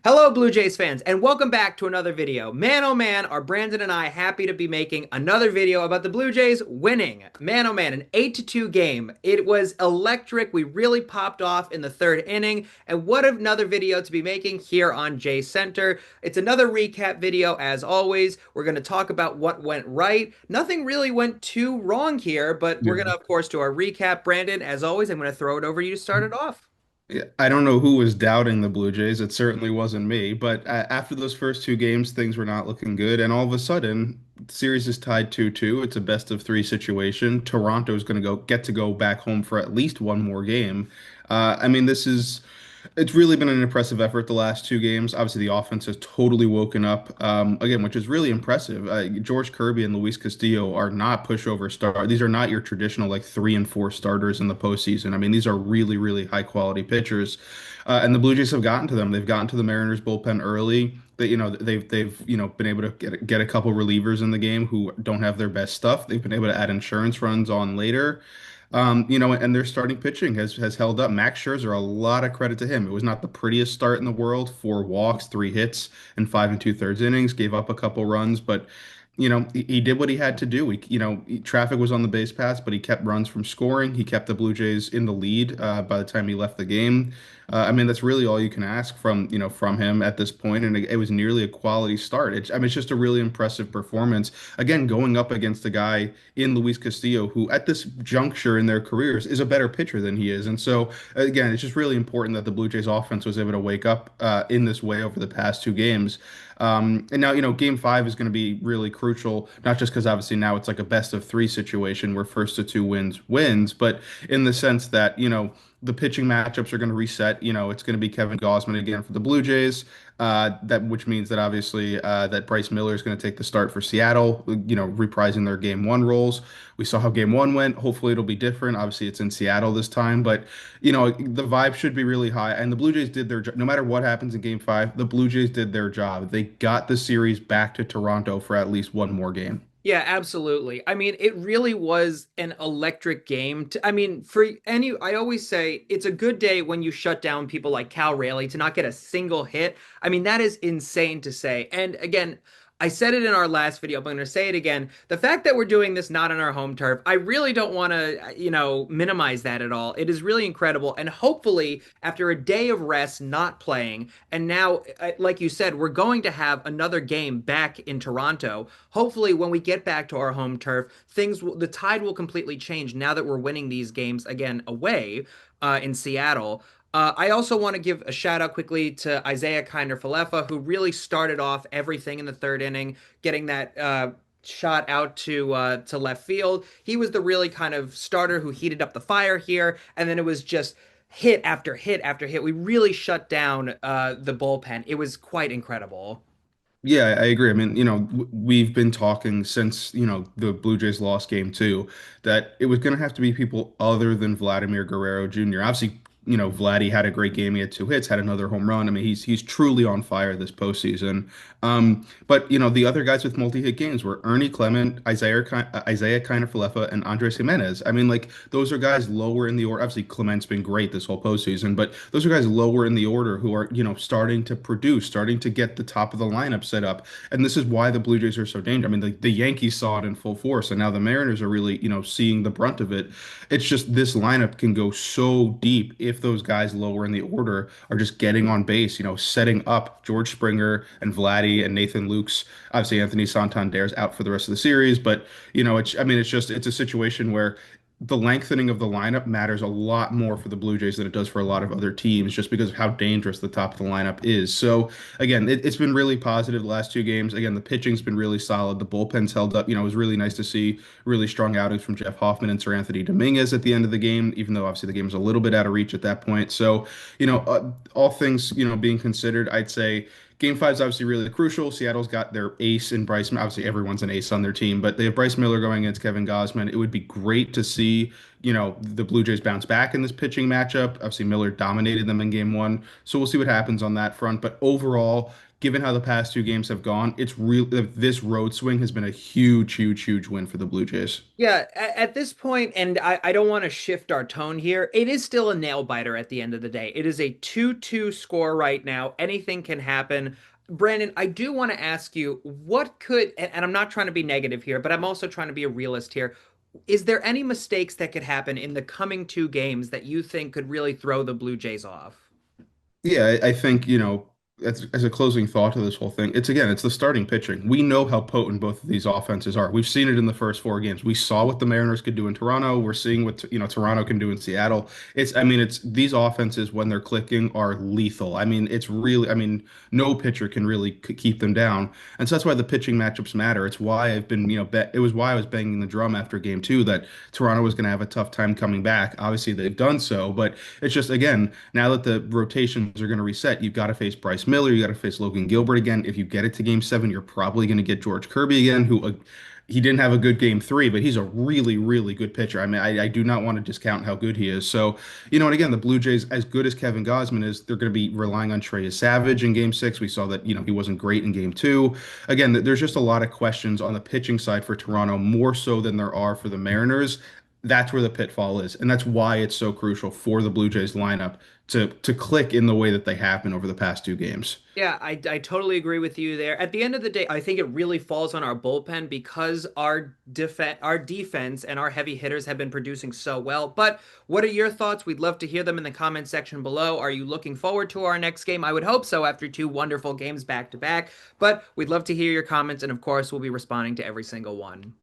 Hello, Blue Jays fans, and welcome back to another video. Man, oh man, are Brandon and I happy to be making another video about the Blue Jays winning. Man, oh man, an 8-2 game. It was electric. We really popped off in the third inning, and what another video to be making here on Jay Center. It's another recap video, as always. We're going to talk about what went right. Nothing really went too wrong here, but we're going to, Yeah. of course, do our recap. Brandon, as always, I'm going to throw it over to you to start it off. Yeah, I don't know who was doubting the Blue Jays. It certainly wasn't me. But after those first two games, things were not looking good. And all of a sudden, the series is tied 2-2. It's a best of three situation. Toronto is going to get to go back home for at least one more game. I mean, it's really been an impressive effort the last two games. Obviously, the offense has totally woken up again, which is really impressive. George Kirby and Luis Castillo are not pushover stars. These are not your traditional like 3 and 4 starters in the postseason. I mean, these are really, really high quality pitchers, and the Blue Jays have gotten to them. They've gotten to the Mariners bullpen early. They've been able to get a couple relievers in the game who don't have their best stuff. They've been able to add insurance runs on later. And their starting pitching has held up. Max Scherzer, a lot of credit to him. It was not the prettiest start in the world. 4 walks, 3 hits, and 5 and 2/3 innings. Gave up a couple runs, but he did what he had to do. Traffic was on the base paths, but he kept runs from scoring. He kept the Blue Jays in the lead by the time he left the game. I mean, that's really all you can ask from him at this point, and it was nearly a quality start. I mean, it's just a really impressive performance. Again, going up against a guy in Luis Castillo, who at this juncture in their careers is a better pitcher than he is, and so again, it's just really important that the Blue Jays offense was able to wake up in this way over the past two games. And now, game five is going to be really crucial, not just because obviously now it's like a best of three situation where first to two wins, but in the sense that, the pitching matchups are going to reset. It's going to be Kevin Gausman again for the Blue Jays. Which means that obviously that Bryce Miller is going to take the start for Seattle, reprising their game one roles. We saw how game one went. Hopefully it'll be different. Obviously it's in Seattle this time, but the vibe should be really high. And the Blue Jays did their job. No matter what happens in game five, the Blue Jays did their job. They got the series back to Toronto for at least one more game. Yeah, absolutely. I mean, it really was an electric game. I mean, I always say it's a good day when you shut down people like Cal Raleigh to not get a single hit. I mean, that is insane to say. And again, I said it in our last video, but I'm going to say it again. The fact that we're doing this not on our home turf, I really don't want to, minimize that at all. It is really incredible. And hopefully, after a day of rest, not playing, and now, like you said, we're going to have another game back in Toronto. Hopefully, when we get back to our home turf, the tide will completely change now that we're winning these games again away in Seattle. I also want to give a shout out quickly to Isaiah Kiner-Falefa, who really started off everything in the third inning, getting that shot out to left field. He was the really kind of starter who heated up the fire here, and then it was just hit after hit after hit. We really shut down the bullpen. It was quite incredible. Yeah, I agree. I mean, we've been talking since, the Blue Jays lost game two, that it was going to have to be people other than Vladimir Guerrero Jr. Obviously, Vladdy had a great game. He had 2 hits, had another home run. I mean, he's truly on fire this postseason. But the other guys with multi-hit games were Ernie Clement, Isaiah Kiner-Falefa, and Andres Jimenez. I mean, like those are guys lower in the order. Obviously, Clement's been great this whole postseason, but those are guys lower in the order who are, starting to produce, starting to get the top of the lineup set up. And this is why the Blue Jays are so dangerous. I mean, the Yankees saw it in full force, and now the Mariners are really, seeing the brunt of it. It's just this lineup can go so deep if those guys lower in the order are just getting on base, setting up George Springer and Vladdy and Nathan Lukes. Obviously, Anthony Santander's out for the rest of the series, but it's a situation where the lengthening of the lineup matters a lot more for the Blue Jays than it does for a lot of other teams, just because of how dangerous the top of the lineup is. So again, it's been really positive the last two games. Again, the pitching's been really solid. The bullpen's held up. It was really nice to see really strong outings from Jeff Hoffman and Sir Anthony Dominguez at the end of the game, even though obviously the game was a little bit out of reach at that point. So, all things, being considered, I'd say Game five is obviously really crucial. Seattle's got their ace in Bryce. Obviously, everyone's an ace on their team, but they have Bryce Miller going against Kevin Gausman. It would be great to see, the Blue Jays bounce back in this pitching matchup. Obviously, Miller dominated them in game one. So we'll see what happens on that front. But overall, given how the past two games have gone, it's real. This road swing has been a huge, huge, huge win for the Blue Jays. Yeah, at this point, and I don't want to shift our tone here, it is still a nail biter at the end of the day. It is a 2-2 score right now. Anything can happen. Brandon, I do want to ask you what could, and I'm not trying to be negative here, but I'm also trying to be a realist here. Is there any mistakes that could happen in the coming two games that you think could really throw the Blue Jays off? Yeah, I think, as a closing thought to this whole thing, it's the starting pitching. We know how potent both of these offenses are. We've seen it in the first four games. We saw what the Mariners could do in Toronto. We're seeing what, Toronto can do in Seattle. It's these offenses when they're clicking are lethal. No pitcher can really keep them down. And so that's why the pitching matchups matter. It's why I've been, it was why I was banging the drum after game two that Toronto was going to have a tough time coming back. Obviously, they've done so, but it's just, again, now that the rotations are going to reset, you've got to face Bryce Miller, you got to face Logan Gilbert again. If you get it to game seven, you're probably going to get George Kirby again, who he didn't have a good game three, but he's a really, really good pitcher. I mean, I do not want to discount how good he is. So, and again, the Blue Jays, as good as Kevin Gausman is, they're going to be relying on Trey Savage in game six. We saw that, he wasn't great in game two. Again, there's just a lot of questions on the pitching side for Toronto, more so than there are for the Mariners. That's where the pitfall is. And that's why it's so crucial for the Blue Jays lineup to click in the way that they have been over the past two games. Yeah, I totally agree with you there. At the end of the day, I think it really falls on our bullpen because our defense and our heavy hitters have been producing so well. But what are your thoughts? We'd love to hear them in the comment section below. Are you looking forward to our next game? I would hope so after two wonderful games back to back. But we'd love to hear your comments, and of course, we'll be responding to every single one.